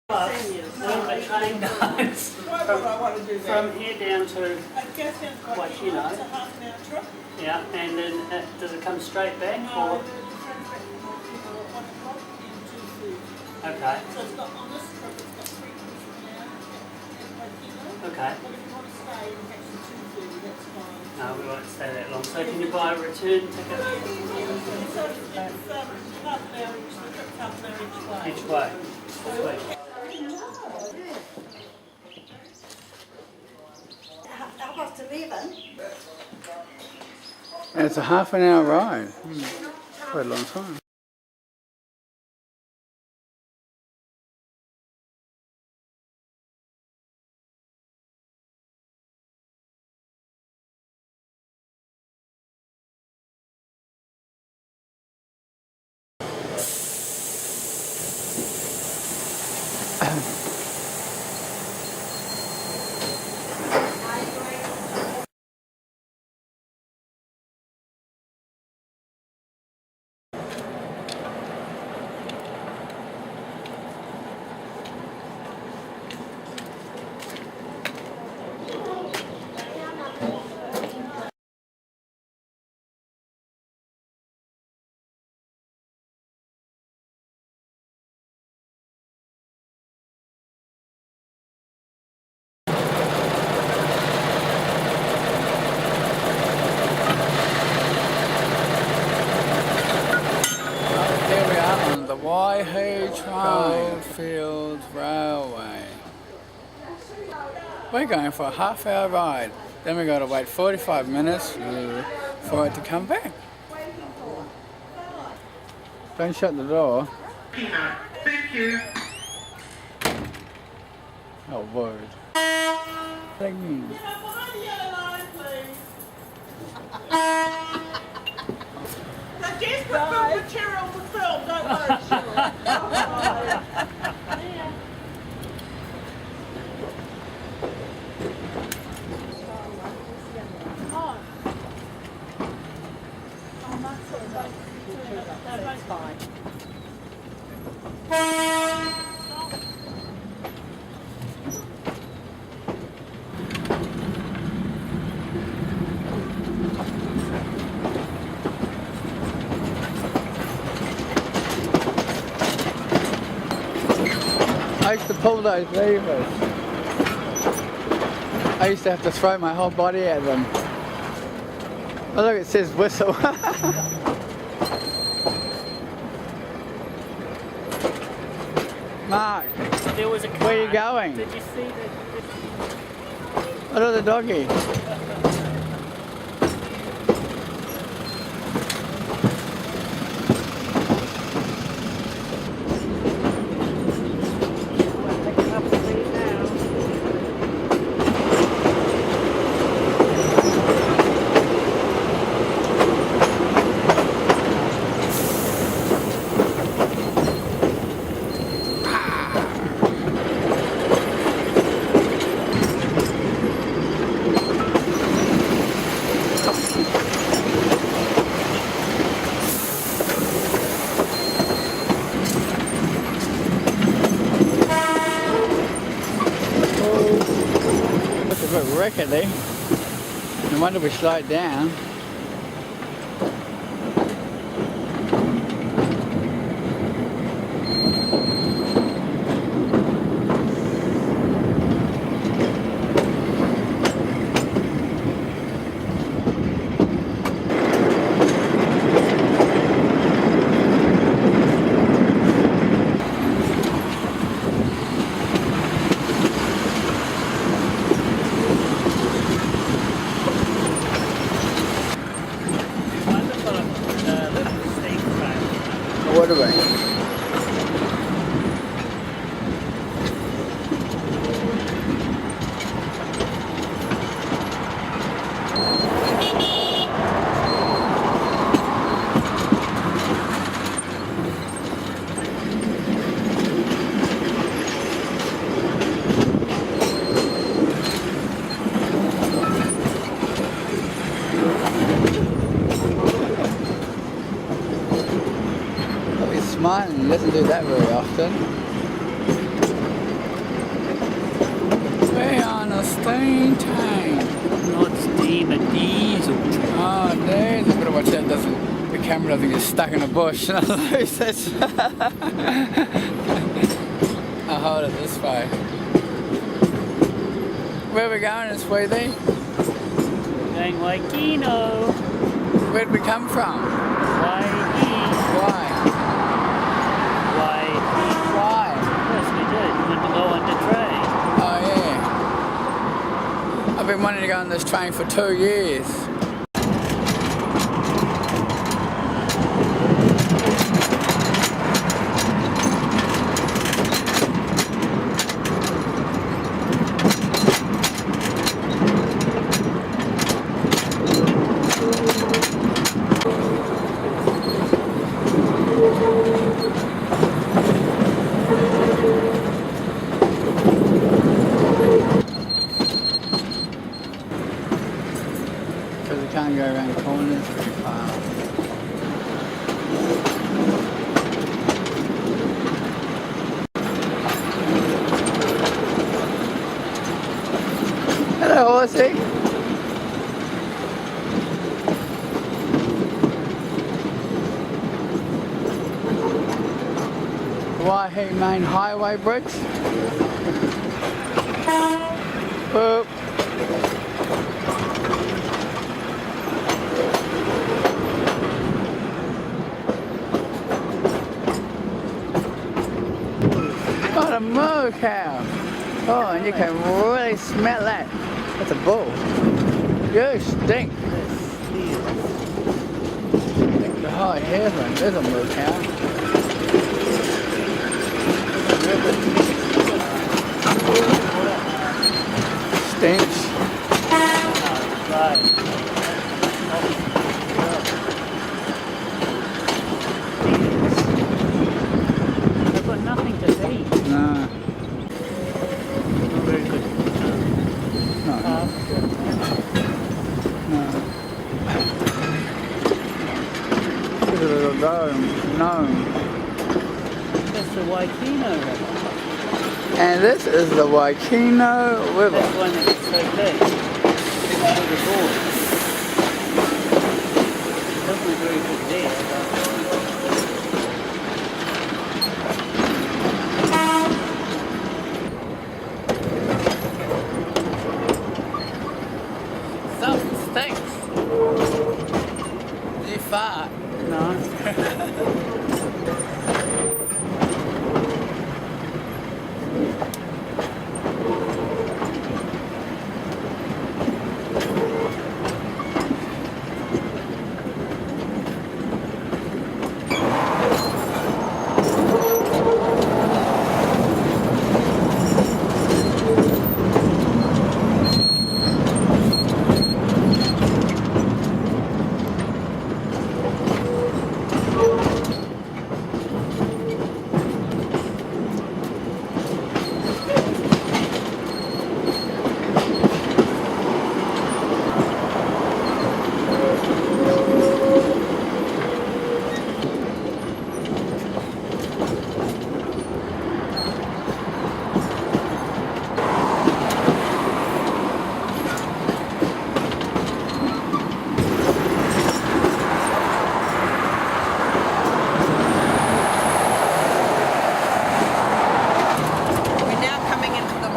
The train goes from here down to Waihi, yeah, and then does it come straight back or? Okay. So it's got on this trip, it's got 3 minutes from now. Okay. But if you want to stay and catch the 2:30, that's fine. No, we won't stay that long. So can you buy a return ticket? So it's half an hour each, the trip's half an hour each way. Each way. Sweet. Half past 11. And it's a half an hour ride. Quite a long time. Here we are on the Waihi Coalfield Railway. We're going for a half-hour ride. Then we've got to wait 45 minutes for it to come back. Don't shut the door. Thank you. Oh, word. Thank you. Behind the yellow line, please. They're desperate for material for film, don't worry, Sheila. That's fine. I used to pull those levers. I used to have to throw my whole body at them. Oh look, it says whistle. Mark, There was a car. where are you going? Did you see that? Look at the doggy. It's a bit rickety. No wonder we slowed down. What are we? Smart and doesn't do that very often. so it doesn't, the camera doesn't get stuck in a bush. I'll hold it this way. Where are we going, sweetie? Going Waikino. Where'd we come from? Waihi. Why? Waihi. Why? Yes, we did. We went to go on the train. Oh yeah. I've been wanting to go on this train for 2 years. Because we can't go around corners very far. Hello, horsey. Waihi main highway bridge. Boop. What a moo cow! Oh, and you can really smell that. That's a bull. You stink. Oh, heaven, there's a moo cow. Stinks. Right. I've got nothing to eat. No. Not very good. No. No. Look at the little dome. Gnome. That's the Waikino River. And this is the Waikino River. That's one that's so big. For the board. Doesn't look very good there. Something stinks. Did you fart? No.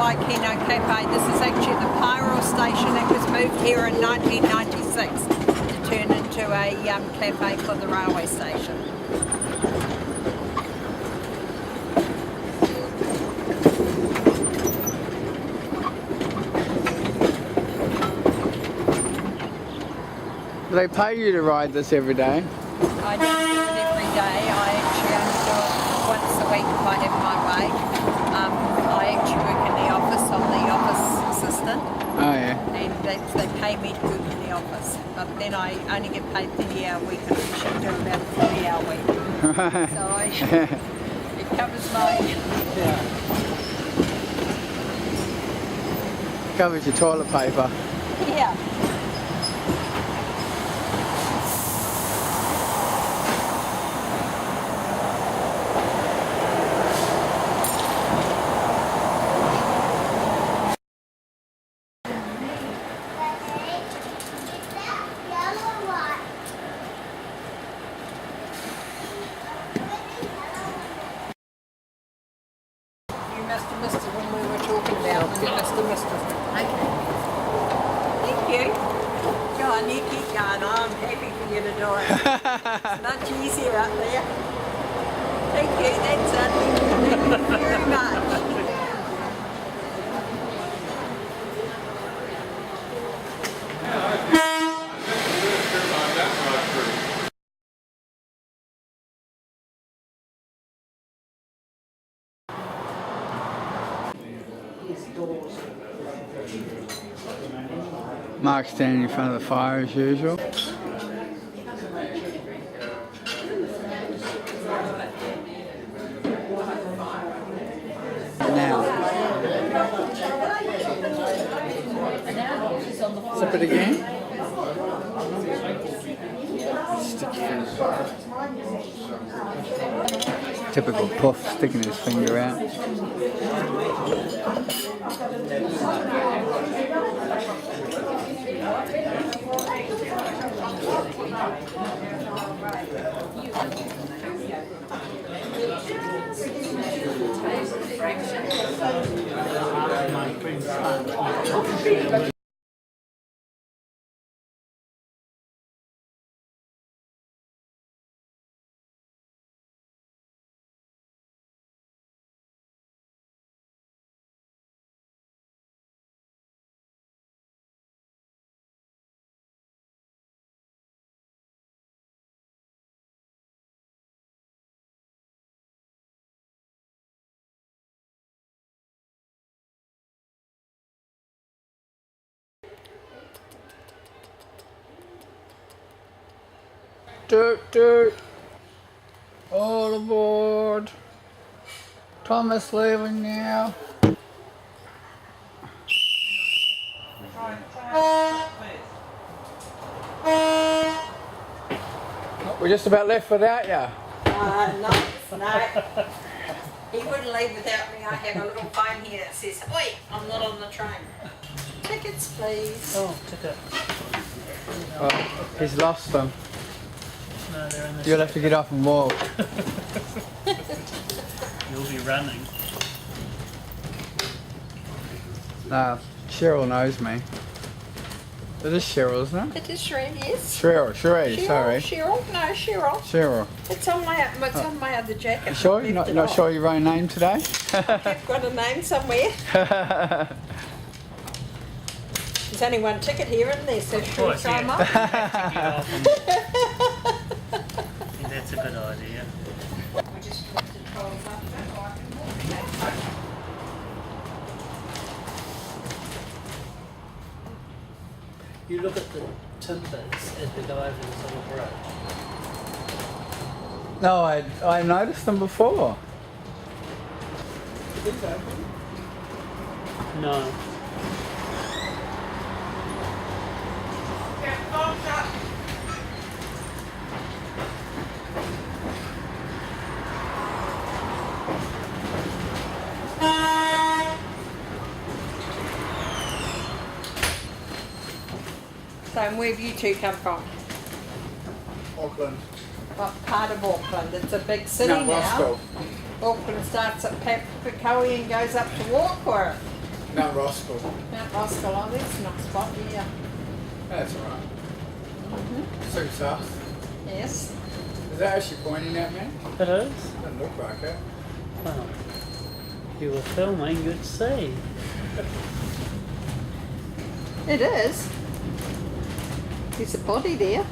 Waikino Cafe. This is actually the Pyro station. It was moved here in 1996 to turn into a cafe for the railway station. Do they pay you to ride this every day? I don't do it every day. I actually only do it once a week if I have my way. I actually work in the office. I'm the office assistant. Oh yeah. And they pay me to work in the office. But then I only get paid 30-hour week and I should do about a 40-hour week. So it covers my... Covers your toilet paper. Yeah. Mr. when we were talking about when you Mr. Okay. Thank you. Go on, you keep going. I'm happy for you to do it. It's much easier up there. Thank you, that's it. Thank you very much. Mark's standing in front of the fire as usual. Now, sip it again. Typical Puff sticking his finger out. Doot doot. All aboard. Thomas leaving now. We're just about left without you. No. He wouldn't leave without me. I have a little phone here that says, "Oi, I'm not on the train." Tickets, please. Oh, ticket. Oh, he's lost them. No, they're in the You'll have to get up and walk. You'll be running. No, Cheryl knows me. It is Cheryl, isn't it? It is Sheree, yes. Cheryl, sorry. Cheryl, no, Cheryl. Cheryl. It's on my other jacket. You sure? You're not sure your own name today? I've got a name somewhere. There's only one ticket here, isn't there? So sure, Yeah. I'm up. I think that's a good idea. We just put the 12 up, so I can walk. You look at the timbers as we go over this little bridge. No, I noticed them before. No. So where have you two come from? Auckland. What part of Auckland? It's a big city No, now. Roscoe. Auckland starts at Papicoe and goes up to Walker. Mount Roscoe. Mount Roscoe, oh, that's a nice spot, yeah. That's alright. Suits us. Yes. Is that actually pointing at me? It is. Doesn't look like it. Well, if you were filming, you'd see. It is. There's a body there.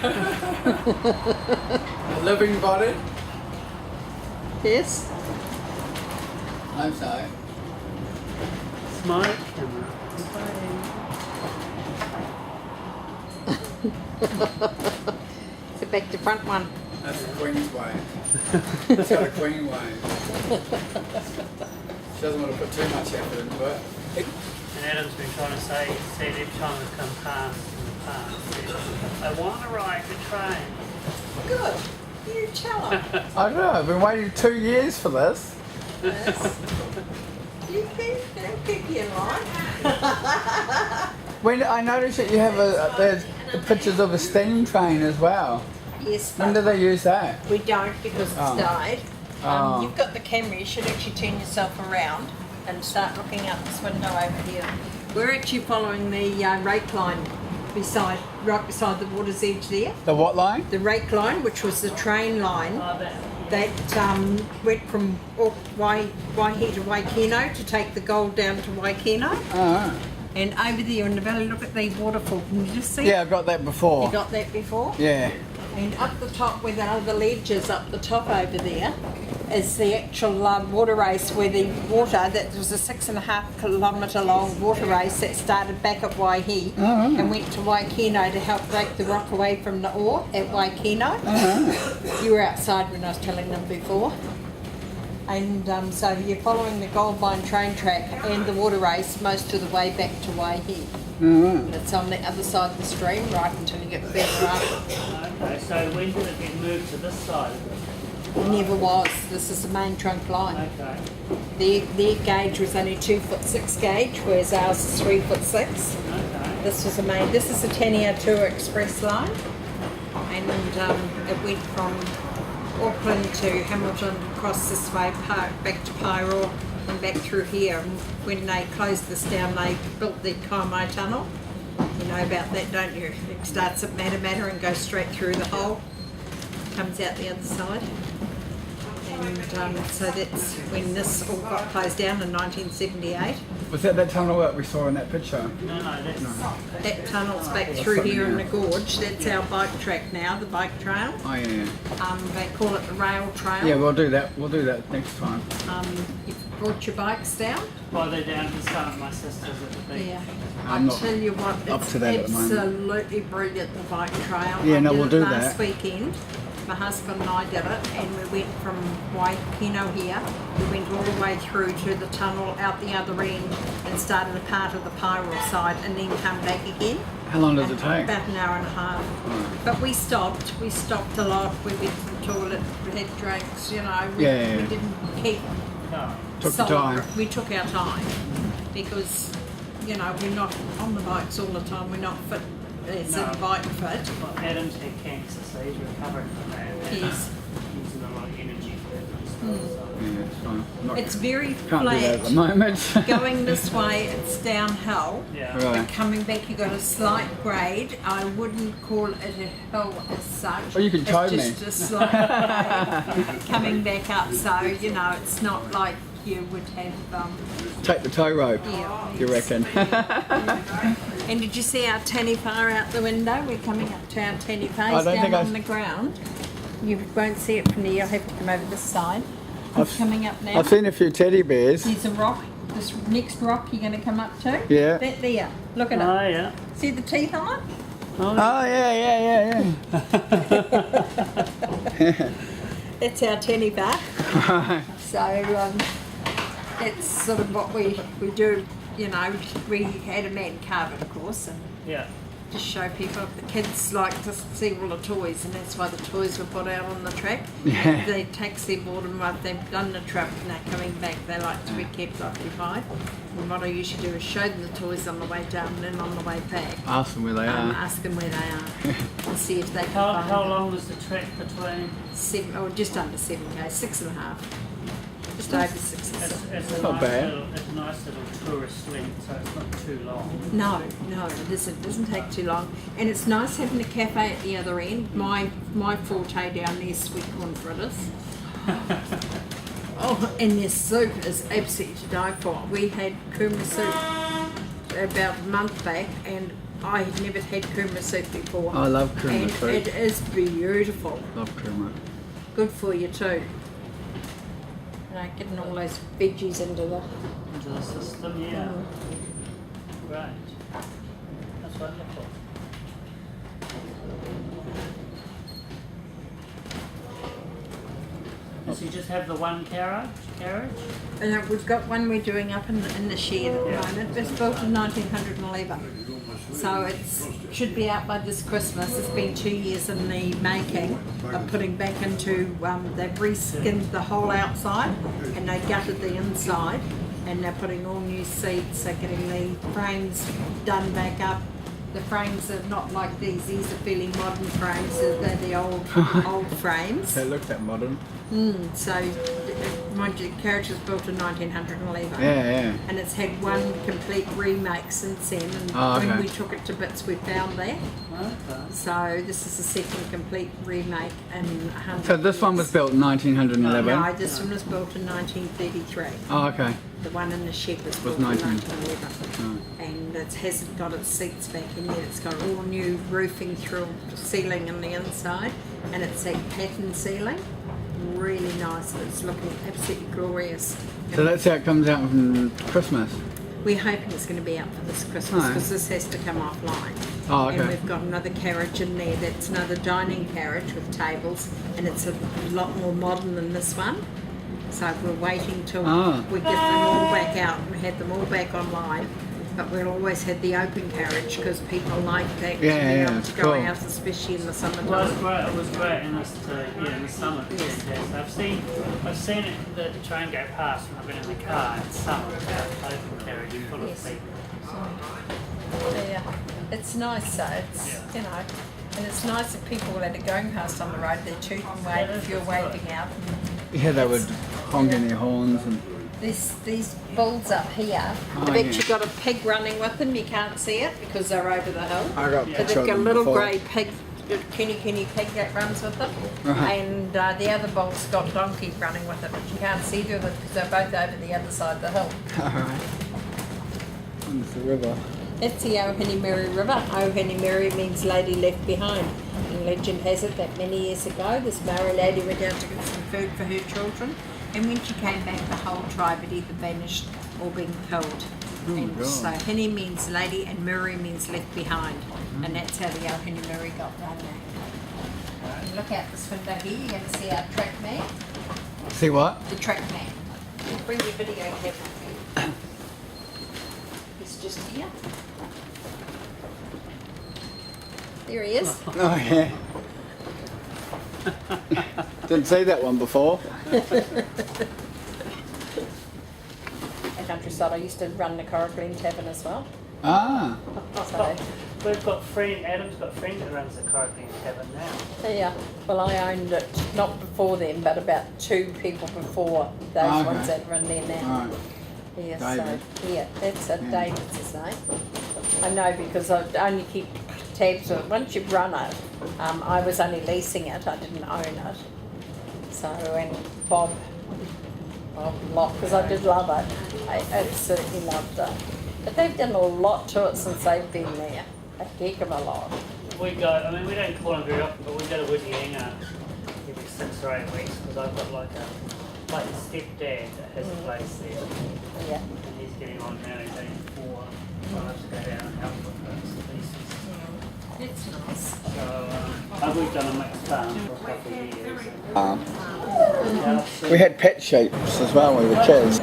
A living body? Yes. I'm sorry. Smart camera. So back to front one. That's the Queen's way. It's got a Queen way. She doesn't want to put too much effort into it. And Adam's been trying to say every time we've come past in the past, I want to ride the train. Good. You tell him. I don't know, I've been waiting 2 years for this. Yes. They'll keep you in line. When I noticed that you have there's the pictures of a steam train as well. Yes, When but do they use that? we don't because it's Oh. died. You've got the camera, you should actually turn yourself around and start looking out this window over here. We're actually following the rake line right beside the water's edge there. The what line? The rake line, which was the train line that went from Waihi to Waikino to take the gold down to Waikino. Oh. And over there in the valley, look at the waterfall. Can you just see? Yeah, I got that before. You got that before? Yeah. And up the top, where the other ledge is up the top over there, is the actual water race where the water, that was a 6.5 kilometre long water race that started back at Waihi and went to Waikino to help break the rock away from the ore at Waikino. You were outside when I was telling them before. And so you're following the gold mine train track and the water race most of the way back to Waihi. And it's on the other side of the stream right until you get further up. Okay, so when did it get moved to this side of it? It never was. This is the main trunk line. Okay. Their gauge was only 2'6" gauge, whereas ours is 3'6". Okay. This was the main. This is the Tania Tour Express line, and it went from Auckland to Hamilton, across this way, back to Pairo, and back through here. And when they closed this down, they built the Kaimai Tunnel. You know about that, don't you? It starts at Matamata and goes straight through the hole, comes out the other side. And so that's when this all got closed down in 1978. Was that tunnel that we saw in that picture? No, that's That tunnel's back through here in the gorge. That's our bike track now, the bike trail. Oh yeah. They call it the rail trail. Yeah, we'll do that. We'll do that next time. You've brought your bikes down? well, they're down to some of my sisters at the beach. Yeah. I'm I not tell you what, up it's to that at the moment. absolutely brilliant, the bike trail. Yeah, I no, did we'll it do last that. weekend. My husband and I did it, and we went from Waikino here. We went all the way through to the tunnel out the other end and started a part of the Pyro side and then come back again. How long does it take? About an hour and a half. But we stopped a lot. We went to the toilet, we had drinks, you know. We didn't keep Took the time. We took our time because, you know, we're not on the bikes all the time. We're not fit as in bike fit. Well, Adam's had cancer, so he's recovering from that. Yes. Using a lot of energy for that and stuff. So. Yeah, it's fine. Not, It's very can't do that at the flat. moment. Going this way, it's downhill. Yeah. Right. But coming back, you've got a slight grade. I wouldn't call it a hill as such. Well, you can tow me. It's just a slight grade coming back up. So, you know, it's not like you would have... Take the tow rope, yeah, you reckon? And did you see our Taniwha out the window? We're coming up to our Taniwha down on the ground. You won't see it from there. You'll have to come over this side. It's coming up now. I've seen a few teddy bears. There's a rock. This next rock you're going to come up to. Yeah. That there. Look at it. Oh, yeah. See the teeth on it? Oh yeah. That's our Taniwha. So that's sort of what we do. You know, we had a man carve it, of course, and Yeah. just show people. The kids like to see all the toys, and that's why the toys were put out on the track. Yeah. They taxi board them up, they've done the trip and they're coming back. They like to be kept occupied. And what I usually do is show them the toys on the way down and then on the way back. Ask them where they are. Ask them where they are and see if they can How find long was the trek between? just under 7K, 6.5. Just over 6 or 7. It's a not nice bad. It's a nice little tourist length, so it's not too long. No, it isn't. It doesn't take too long. And it's nice having a cafe at the other end. My forte down there is sweet corn fritters. Oh, and their soup is absolutely to die for. We had kurma soup about a month back, and I had never had kurma soup before. I love kurma and soup. It is beautiful. Love kurma. Good for you too. You know, getting all those veggies into Into the system, yeah. Great. That's wonderful. Does he just have the one carriage? And we've got one we're doing up in the shed at the moment. It was built in 1911. So it should be out by this Christmas. It's been 2 years in the making of putting back into, they've reskinned the whole outside and they gutted the inside and they're putting all new seats, they're getting the frames done back up The frames are not like these. These are fairly modern frames. They're the old frames. They look that modern. So, mind you, the carriage was built in 1911. Yeah. And it's had one complete remake since then. And when we took it to bits, we found that. Okay. So this is the second complete remake in 100 So this one was built in 1911? No, this one was built in 1933. Oh, okay. The one in the shed was built 19. in 1911. And it hasn't got its seats back in yet. It's got all new roofing through the ceiling on the inside. And it's a pattern ceiling. Really nice. It's looking absolutely glorious. So that's how it comes out from Christmas? We're hoping it's going to be out for this Christmas because this has to come offline. Oh, okay. And we've got another carriage in there that's another dining carriage with tables, and it's a lot more modern than this one. So we're waiting till we get them all back out and had them all back online. But we'll always have the open carriage because people like that to be able to go out, especially in the summertime. Well, it was great in the summer. Yes. I've seen it, the train go past when I've been in the car in summer, open carriage full of people. Yeah, it's nice though. It's you know, and it's nice that people that are going past on the road, they're tooting wave if you're waving out. Yeah, they would honk in their horns and. These bulls up here, they've actually got a pig running with them. You can't see it because they're over the hill. I got But they've got a little grey pig, kenny pig that runs with them. And the other bull's got donkey running with it, but you can't see them because they're both over the other side of the hill. Alright. It's the river. It's the Waihi River. Waihi means lady left behind. And legend has it that many years ago, this Maori lady went out to get some food for her children. And when she came back, the whole tribe had either vanished or been killed. So Hini means lady and Muri means left behind. And that's how the Waihi got run now. And look out this window here, you're going to see our track man. See what? The track man. Bring your video camera. He's just here. There he is. Oh yeah. Didn't see that one before. At Countryside, I used to run the Corrigleen Tavern as well. Ah. So, Adam's got a friend that runs the Corrigleen Tavern now. yeah, well I owned it, not before then, but about 2 people before those ones that run there now. Right. Yeah, David. so, yeah, that's David's his name. I know because I only keep tabs of it. Once you run it, I was only leasing it, I didn't own it. So, and Bob Locke, because I did love it. I absolutely loved it. But they've done a lot to it since they've been there. A heck of a lot. We don't call them very often, but we go to Waihi every 6 or 8 weeks because I've got like a stepdad that has a place there. Yeah. And he's getting on now, he's 84. So I have to go down and help with those pieces. It's nice. So we've done a mixed farm for a couple of years. We had pet sheep as well when we were kids.